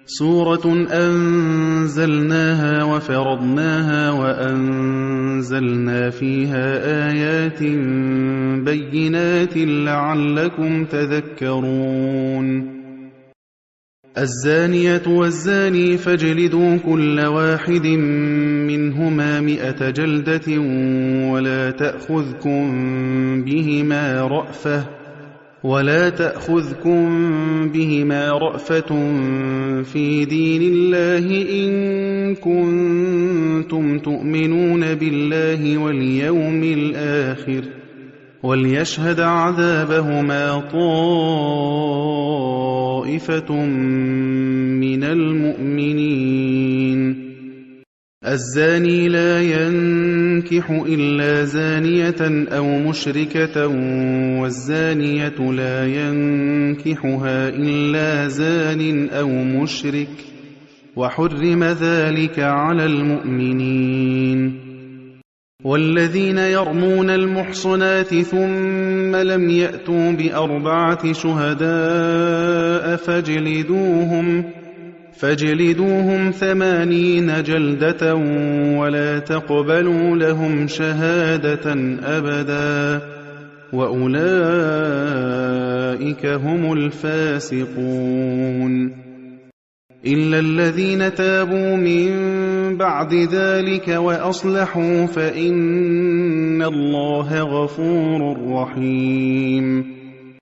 سورة أنزلناها وفرضناها وأنزلنا فيها آيات بينات لعلكم تذكرون الزانية والزاني فاجلدوا كل واحد منهما 100 جلدة ولا تأخذكم بهما رأفة في دين الله إن كنتم تؤمنون بالله واليوم الآخر وليشهد عذابهما طائفة من المؤمنين الزاني لا ينكح إلا زانية أو مشركة والزانية لا ينكحها إلا زان أو مشرك وحرم ذلك على المؤمنين والذين يرمون المحصنات ثم لم يأتوا ب4 شهداء فاجلدوهم 80 جلدة ولا تقبلوا لهم شهادة أبدا وأولئك هم الفاسقون إلا الذين تابوا من بعد ذلك وأصلحوا فإن الله غفور رحيم